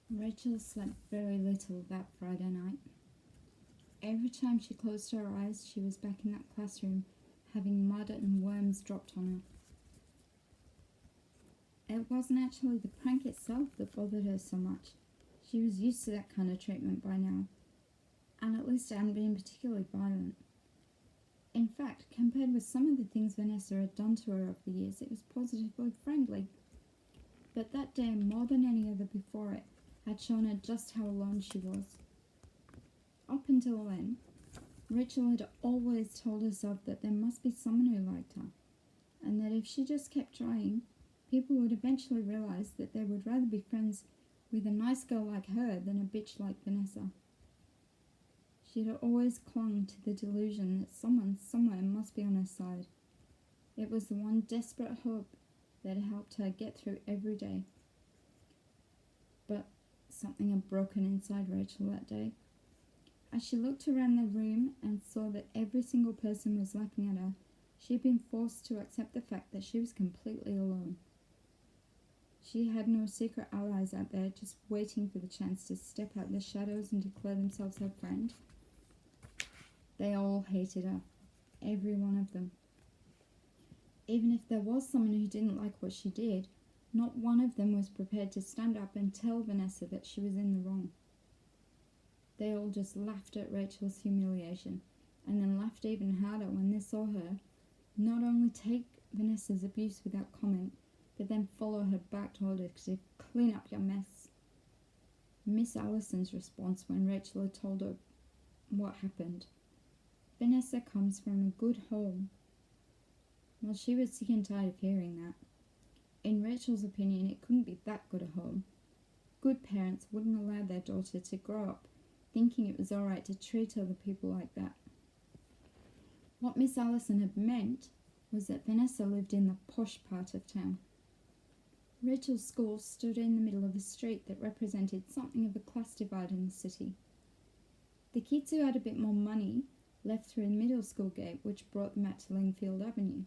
Rachel slept very little that Friday night. Every time she closed her eyes, she was back in that classroom, having mud and worms dropped on her. It wasn't actually the prank itself that bothered her so much. She was used to that kind of treatment by now, and at least it hadn't been particularly violent. In fact, compared with some of the things Vanessa had done to her over the years, it was positively friendly. But that day, more than any other before it, had shown her just how alone she was. Up until then, Rachel had always told herself that there must be someone who liked her, and that if she just kept trying, people would eventually realize that they would rather be friends with a nice girl like her than a bitch like Vanessa. She had always clung to the delusion that someone somewhere must be on her side. It was the one desperate hope that helped her get through every day. But something had broken inside Rachel that day. As she looked around the room and saw that every single person was laughing at her, she had been forced to accept the fact that she was completely alone. She had no secret allies out there just waiting for the chance to step out the shadows and declare themselves her friend. They all hated her, every one of them. Even if there was someone who didn't like what she did, not one of them was prepared to stand up and tell Vanessa that she was in the wrong. They all just laughed at Rachel's humiliation, and then laughed even harder when they saw her not only take Vanessa's abuse without comment, but then follow her back told her to clean up your mess. Miss Allison's response when Rachel had told her what happened. Vanessa comes from a good home. Well, she was sick and tired of hearing that. In Rachel's opinion, it couldn't be that good a home. Good parents wouldn't allow their daughter to grow up thinking it was alright to treat other people like that. What Miss Allison had meant was that Vanessa lived in the posh part of town. Rachel's school stood in the middle of a street that represented something of a class divide in the city. The kids who had a bit more money left through the middle school gate, which brought them out to Lingfield Avenue,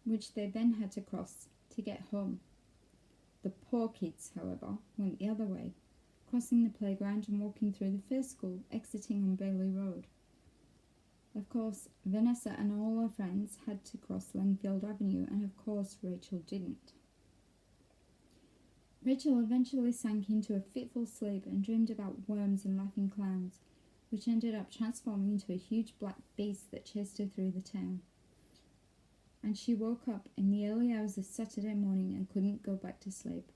which they then had to cross to get home. The poor kids, however, went the other way, crossing the playground and walking through the first school, exiting on Bailey Road. Of course, Vanessa and all her friends had to cross Lingfield Avenue, and of course Rachel didn't. Rachel eventually sank into a fitful sleep and dreamed about worms and laughing clowns, which ended up transforming into a huge black beast that chased her through the town. And she woke up in the early hours of Saturday morning and couldn't go back to sleep.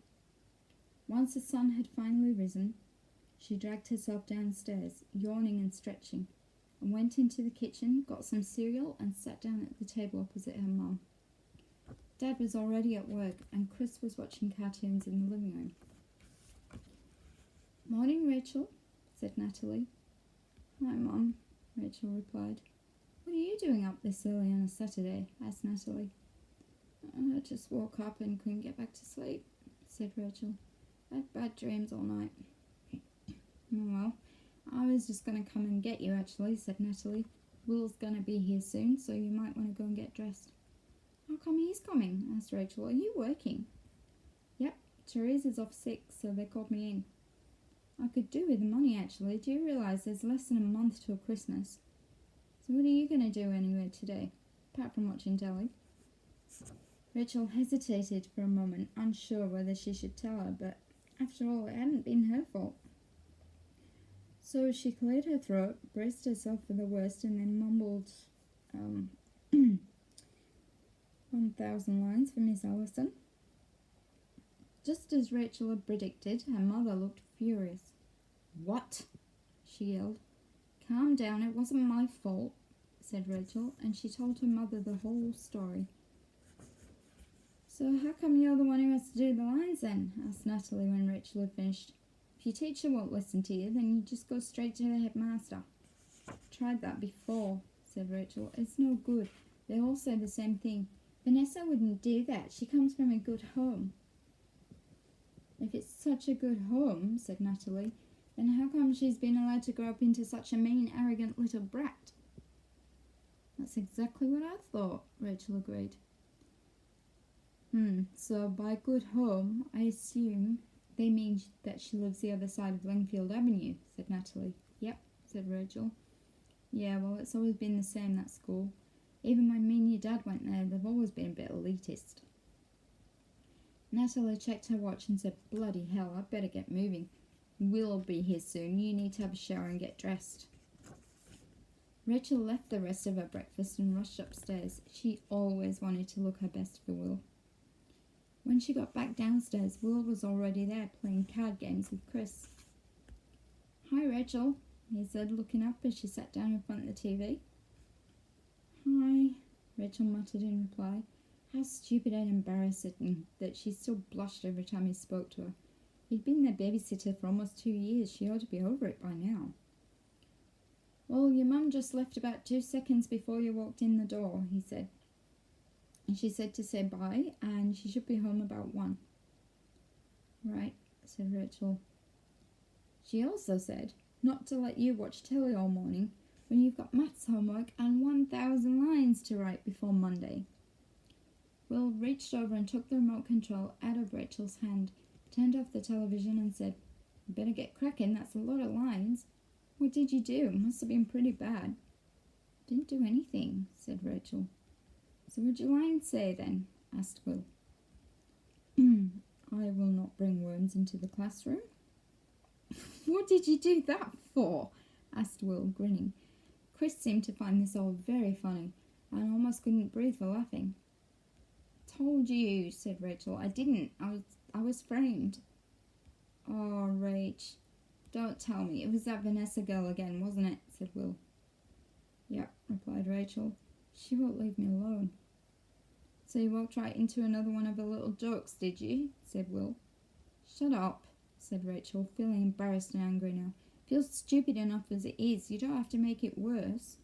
Once the sun had finally risen, she dragged herself downstairs, yawning and stretching, and went into the kitchen, got some cereal, and sat down at the table opposite her mum. Dad was already at work, and Chris was watching cartoons in the living room. "Morning, Rachel," said Natalie. "Hi, Mum," Rachel replied. "What are you doing up this early on a Saturday?" asked Natalie. "I just woke up and couldn't get back to sleep," said Rachel. "I had bad dreams all night." "Well, I was just going to come and get you, actually," said Natalie. "Will's going to be here soon, so you might want to go and get dressed." "How come he's coming?" asked Rachel. "Are you working?" "Yep, Therese is off sick, so they called me in." "I could do with the money, actually. Do you realise there's less than a month till Christmas? So what are you going to do anyway today, apart from watching telly?" Rachel hesitated for a moment, unsure whether she should tell her, but after all, it hadn't been her fault. So she cleared her throat, braced herself for the worst, and then mumbled 1,000 lines for Miss Allison. Just as Rachel had predicted, her mother looked furious. "What?" she yelled. "Calm down, it wasn't my fault," said Rachel, and she told her mother the whole story. "So how come you're the one who has to do the lines then?" asked Natalie when Rachel had finished. "If your teacher won't listen to you, then you just go straight to the headmaster." "Tried that before," said Rachel. "It's no good. They all say the same thing. Vanessa wouldn't do that. She comes from a good home." "If it's such a good home," said Natalie, "then how come she's been allowed to grow up into such a mean, arrogant little brat?" "That's exactly what I thought," Rachel agreed. So by good home, I assume they mean that bet she lives the other side of Lingfield Avenue, said Natalie. Yep, said Rachel. Yeah, well, it's always been the same, that school. Even when me and your dad went there, they've always been a bit elitist. Natalie checked her watch and said, bloody hell, I'd better get moving. Will'll be here soon. You need to have a shower and get dressed. Rachel left the rest of her breakfast and rushed upstairs. She always wanted to look her best for Will. When she got back downstairs, Will was already there playing card games with Chris. Hi, Rachel, he said, looking up as she sat down in front of the TV. Hi, Rachel muttered in reply. How stupid and embarrassing that she still blushed every time he spoke to her. He'd been their babysitter for almost 2 years. She ought to be over it by now. Well, your mum just left about 2 seconds before you walked in the door, he said. And she said to say bye, and she should be home about 1. Right, said Rachel. She also said not to let you watch telly all morning when you've got maths homework and 1,000 lines to write before Monday. Will reached over and took the remote control out of Rachel's hand, turned off the television and said, better get cracking, that's a lot of lines. What did you do? Must have been pretty bad. Didn't do anything, said Rachel. So what'd your lines say then? Asked Will. I will not bring worms into the classroom. What did you do that for? Asked Will, grinning. Chris seemed to find this all very funny, and almost couldn't breathe for laughing. Told you, said Rachel. I didn't. I was framed. Oh, Rach. Don't tell me. It was that Vanessa girl again, wasn't it? Said Will. Yep, replied Rachel. She won't leave me alone. So you walked right into another one of her little jokes, did you? Said Will. Shut up, said Rachel, feeling embarrassed and angry now. Feels stupid enough as it is. You don't have to make it worse.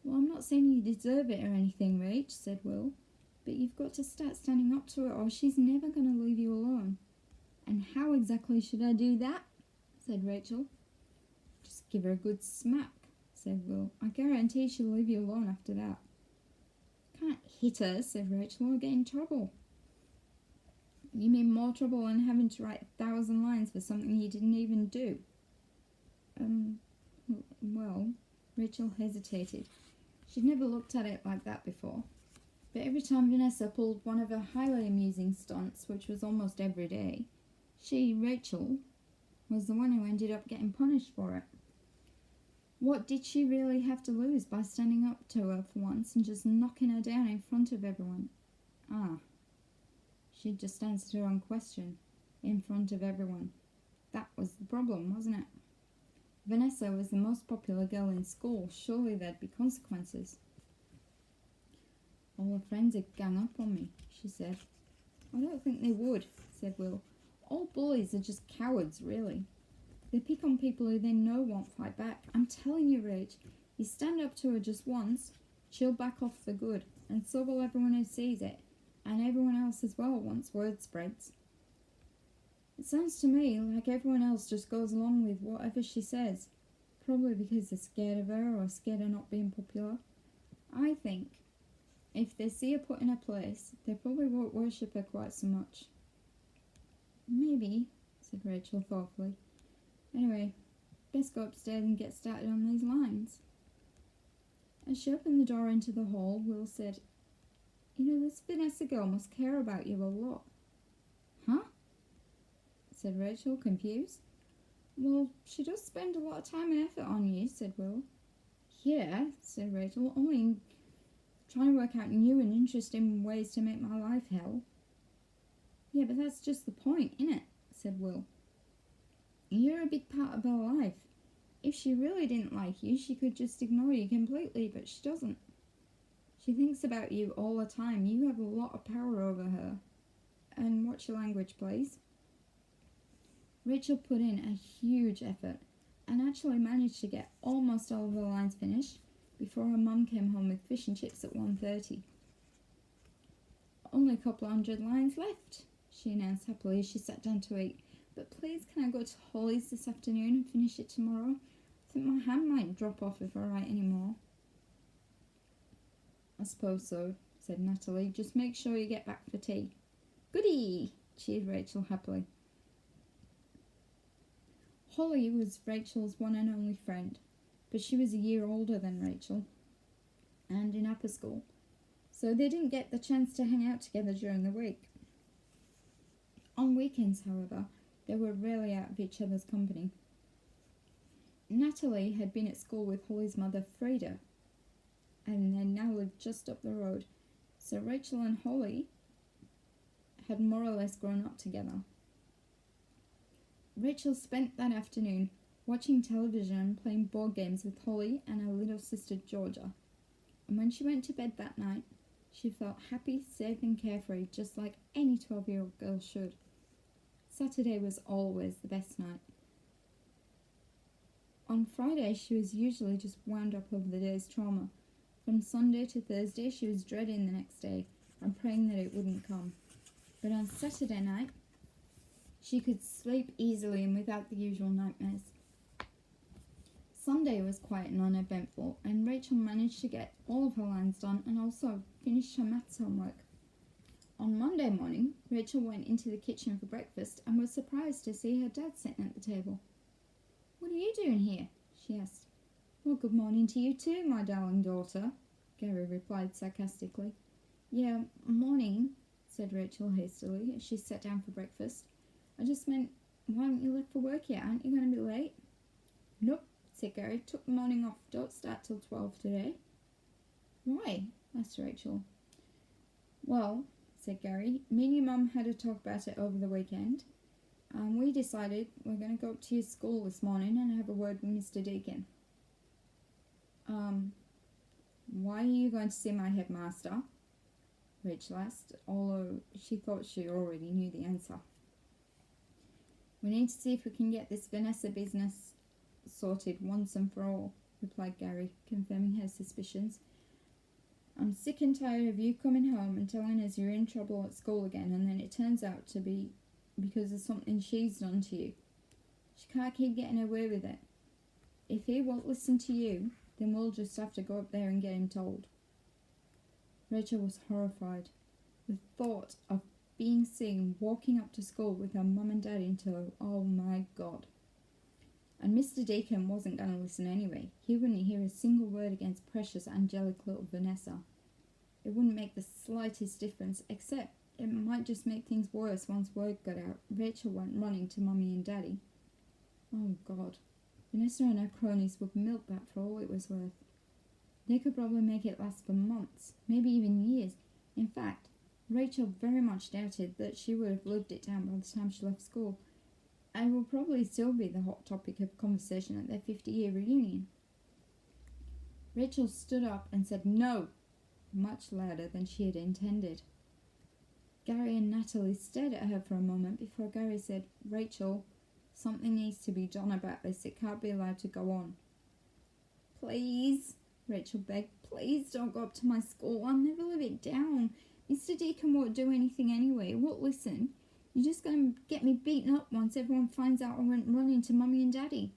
Well, I'm not saying you deserve it or anything, Rach, said Will. But you've got to start standing up to her or she's never going to leave you alone. And how exactly should I do that? Said Rachel. Just give her a good smack, said Will. I guarantee she'll leave you alone after that. Can't hit her, said Rachel, or get in trouble. You mean more trouble than having to write 1,000 lines for something you didn't even do? Well, Rachel hesitated. She'd never looked at it like that before. But every time Vanessa pulled one of her highly amusing stunts, which was almost every day, she, Rachel, was the one who ended up getting punished for it. What did she really have to lose by standing up to her for once and just knocking her down in front of everyone? She'd just answered her own question, in front of everyone. That was the problem, wasn't it? Vanessa was the most popular girl in school. Surely there'd be consequences. All her friends would gang up on me, she said. I don't think they would, said Will. All bullies are just cowards, really. They pick on people who they know won't fight back. I'm telling you, Rach, you stand up to her just once, she'll back off for good, and so will everyone who sees it, and everyone else as well once word spreads. It sounds to me like everyone else just goes along with whatever she says, probably because they're scared of her or scared of not being popular. I think if they see her put in her place, they probably won't worship her quite so much. Maybe, said Rachel thoughtfully. Anyway, best go upstairs and get started on these lines. As she opened the door into the hall, Will said, You know, this Vanessa girl must care about you a lot. Huh? Said Rachel, confused. Well, she does spend a lot of time and effort on you, said Will. Yeah, said Rachel, only trying to work out new and interesting ways to make my life hell. Yeah, but that's just the point, innit? Said Will. You're a big part of her life. If she really didn't like you, she could just ignore you completely, but she doesn't. She thinks about you all the time. You have a lot of power over her. And watch your language, please. Rachel put in a huge effort and actually managed to get almost all of her lines finished before her mum came home with fish and chips at 1:30. Only a couple 100 lines left, she announced happily as she sat down to eat. But please, can I go to Holly's this afternoon and finish it tomorrow? I think my hand might drop off if I write any more. I suppose so, said Natalie. Just make sure you get back for tea. Goody, cheered Rachel happily. Holly was Rachel's one and only friend, but she was a year older than Rachel and in upper school, so they didn't get the chance to hang out together during the week. On weekends, however, they were rarely out of each other's company. Natalie had been at school with Holly's mother, Frida, and they now lived just up the road, so Rachel and Holly had more or less grown up together. Rachel spent that afternoon watching television and playing board games with Holly and her little sister Georgia, and when she went to bed that night, she felt happy, safe and carefree, just like any 12-year-old girl should. Saturday was always the best night. On Friday, she was usually just wound up over the day's trauma. From Sunday to Thursday, she was dreading the next day and praying that it wouldn't come. But on Saturday night, she could sleep easily and without the usual nightmares. Sunday was quiet and uneventful, and Rachel managed to get all of her lines done and also finished her maths homework. On Monday morning, Rachel went into the kitchen for breakfast and was surprised to see her dad sitting at the table. "What are you doing here?" she asked. "Well, good morning to you too, my darling daughter," Gary replied sarcastically. "Yeah, morning," said Rachel hastily as she sat down for breakfast. "I just meant, why haven't you left for work yet? Aren't you going to be late?" "Nope," said Gary. "Took the morning off. Don't start till 12 today." "Why?" asked Rachel. "Well," said Gary, "me and your mum had a talk about it over the weekend, and we decided we're going to go up to your school this morning and have a word with Mr. Deacon." Why are you going to see my headmaster?" Rachel asked, although she thought she already knew the answer. "We need to see if we can get this Vanessa business sorted once and for all," replied Gary, confirming her suspicions. "I'm sick and tired of you coming home and telling us you're in trouble at school again, and then it turns out to be because of something she's done to you. She can't keep getting away with it. If he won't listen to you, then we'll just have to go up there and get him told." Rachel was horrified. The thought of being seen walking up to school with her mum and dad in tow, oh my God. And Mr. Deacon wasn't going to listen anyway. He wouldn't hear a single word against precious, angelic little Vanessa. It wouldn't make the slightest difference, except it might just make things worse once word got out. Rachel went running to Mummy and Daddy. Oh God. Vanessa and her cronies would milk that for all it was worth. They could probably make it last for months, maybe even years. In fact, Rachel very much doubted that she would have lived it down by the time she left school, and will probably still be the hot topic of conversation at their 50-year reunion. Rachel stood up and said no, much louder than she had intended. Gary and Natalie stared at her for a moment before Gary said, "Rachel, something needs to be done about this. It can't be allowed to go on." "Please," Rachel begged, "please don't go up to my school. I'll never live it down. Mr. Deacon won't do anything anyway. He won't listen. You're just going to get me beaten up once everyone finds out I went running to Mummy and Daddy."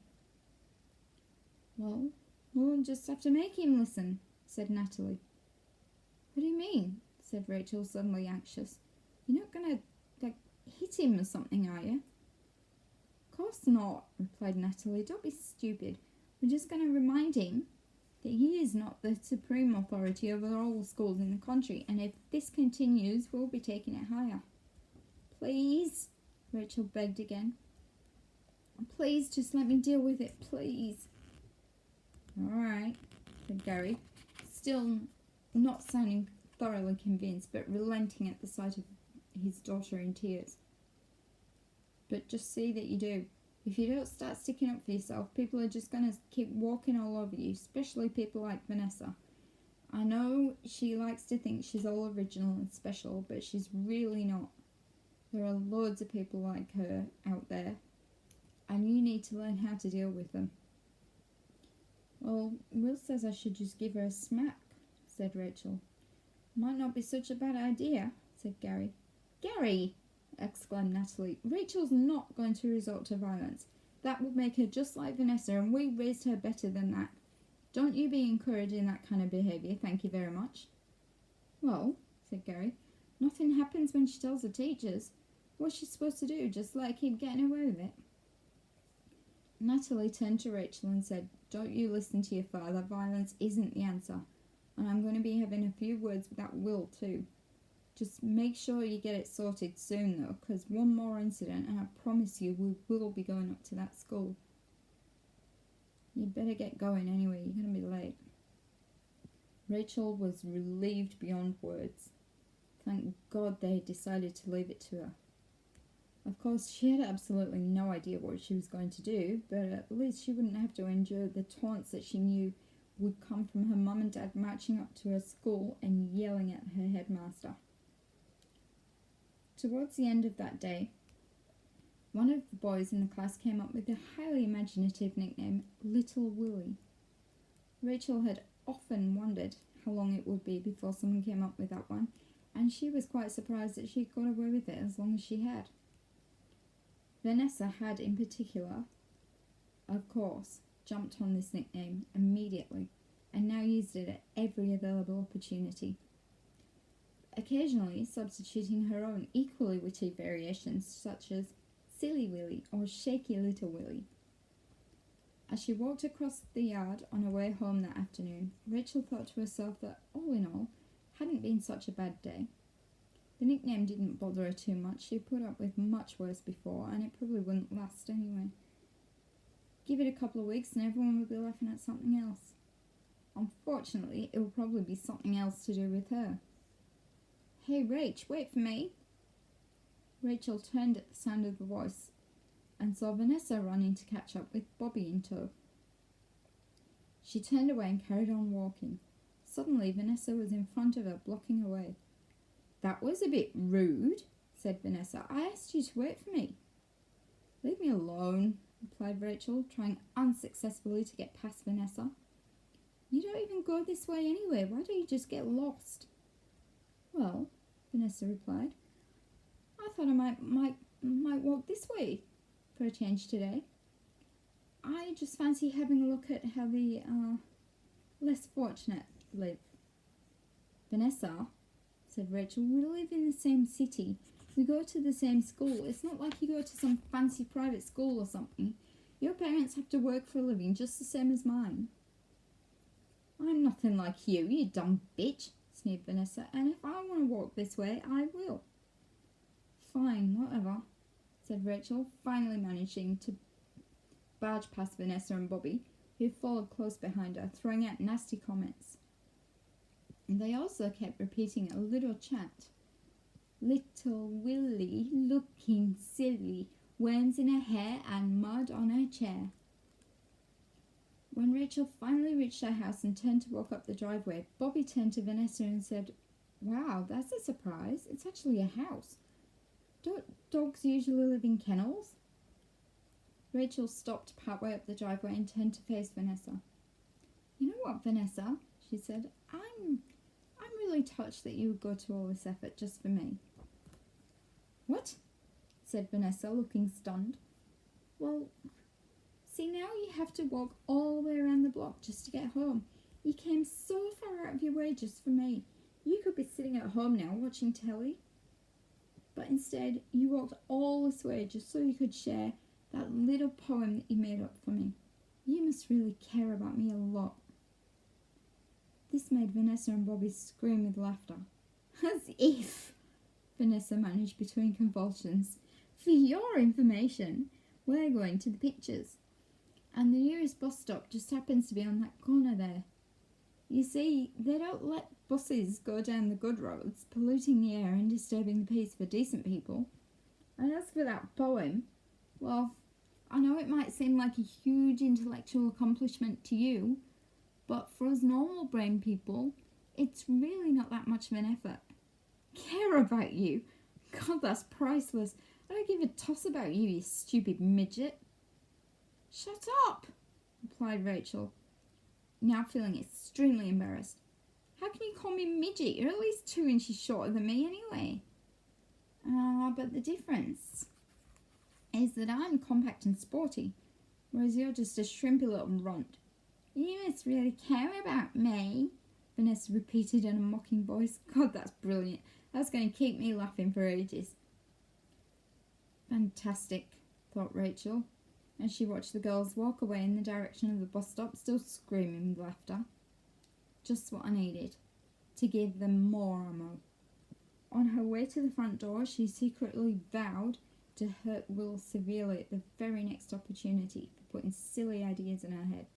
"Well, we'll just have to make him listen," said Natalie. "What do you mean?" said Rachel, suddenly anxious. "You're not going to, hit him or something, are you?" "Of course not," replied Natalie. "Don't be stupid. We're just going to remind him that he is not the supreme authority over all the schools in the country, and if this continues, we'll be taking it higher." "Please," Rachel begged again. "Please, just let me deal with it, please." "All right," said Gary, still not sounding thoroughly convinced, but relenting at the sight of his daughter in tears. "But just see that you do. If you don't start sticking up for yourself, people are just going to keep walking all over you, especially people like Vanessa. I know she likes to think she's all original and special, but she's really not. There are loads of people like her out there, and you need to learn how to deal with them." "Well, Will says I should just give her a smack," said Rachel. "Might not be such a bad idea," said Gary. "Gary!" exclaimed Natalie. "Rachel's not going to resort to violence. That would make her just like Vanessa, and we raised her better than that. Don't you be encouraging that kind of behaviour, thank you very much." "Well," said Gary, "nothing happens when she tells the teachers. What's she supposed to do? Just let her keep getting away with it?" Natalie turned to Rachel and said, "Don't you listen to your father. Violence isn't the answer. And I'm going to be having a few words with that Will too. Just make sure you get it sorted soon though, because one more incident and I promise you we will be going up to that school. You'd better get going anyway, you're going to be late." Rachel was relieved beyond words. Thank God they had decided to leave it to her. Of course, she had absolutely no idea what she was going to do, but at least she wouldn't have to endure the taunts that she knew would come from her mum and dad marching up to her school and yelling at her headmaster. Towards the end of that day, one of the boys in the class came up with the highly imaginative nickname Little Willie. Rachel had often wondered how long it would be before someone came up with that one, and she was quite surprised that she got away with it as long as she had. Vanessa had, in particular, of course, jumped on this nickname immediately and now used it at every available opportunity, occasionally substituting her own equally witty variations such as Silly Willy or Shaky Little Willy. As she walked across the yard on her way home that afternoon, Rachel thought to herself that, all in all, hadn't been such a bad day. The nickname didn't bother her too much. She put up with much worse before, and it probably wouldn't last anyway. Give it a couple of weeks and everyone would be laughing at something else. Unfortunately, it will probably be something else to do with her. "Hey, Rach, wait for me." Rachel turned at the sound of the voice and saw Vanessa running to catch up with Bobby in tow. She turned away and carried on walking. Suddenly, Vanessa was in front of her, blocking her way. "That was a bit rude," said Vanessa. "I asked you to wait for me." "Leave me alone," replied Rachel, trying unsuccessfully to get past Vanessa. "You don't even go this way anyway. Why don't you just get lost?" "Well," Vanessa replied, "I thought I might walk this way for a change today. I just fancy having a look at how the less fortunate live." "Vanessa," said Rachel, "we live in the same city. We go to the same school. It's not like you go to some fancy private school or something. Your parents have to work for a living just the same as mine." "I'm nothing like you, you dumb bitch," sneered Vanessa, "and if I want to walk this way, I will." "Fine, whatever," said Rachel, finally managing to barge past Vanessa and Bobby, who followed close behind her, throwing out nasty comments. And they also kept repeating a little chant. "Little Willie, looking silly, worms in her hair and mud on her chair." When Rachel finally reached her house and turned to walk up the driveway, Bobby turned to Vanessa and said, "Wow, that's a surprise. It's actually a house. Don't dogs usually live in kennels?" Rachel stopped partway up the driveway and turned to face Vanessa. "You know what, Vanessa?" she said. I'm really touched that you would go to all this effort just for me." "What?" said Vanessa, looking stunned. "Well, see, now you have to walk all the way around the block just to get home. You came so far out of your way just for me. You could be sitting at home now watching telly. But instead, you walked all this way just so you could share that little poem that you made up for me. You must really care about me a lot." This made Vanessa and Bobby scream with laughter. "As if," Vanessa managed between convulsions. "For your information, we're going to the pictures, and the nearest bus stop just happens to be on that corner there. You see, they don't let buses go down the good roads, polluting the air and disturbing the peace for decent people. And as for that poem, well, I know it might seem like a huge intellectual accomplishment to you, but for us normal brain people, it's really not that much of an effort. Care about you? God, that's priceless. I don't give a toss about you, you stupid midget." "Shut up," replied Rachel, now feeling extremely embarrassed. "How can you call me midget? You're at least 2 inches shorter than me anyway." But the difference is that I'm compact and sporty, whereas you're just a shrimpy little runt." "You must really care about me," Vanessa repeated in a mocking voice. God, that's brilliant. That's going to keep me laughing for ages. Fantastic, thought Rachel. as she watched the girls walk away in the direction of the bus stop, still screaming with laughter. Just what I needed, to give them more ammo. On her way to the front door, she secretly vowed to hurt Will severely at the very next opportunity for putting silly ideas in her head.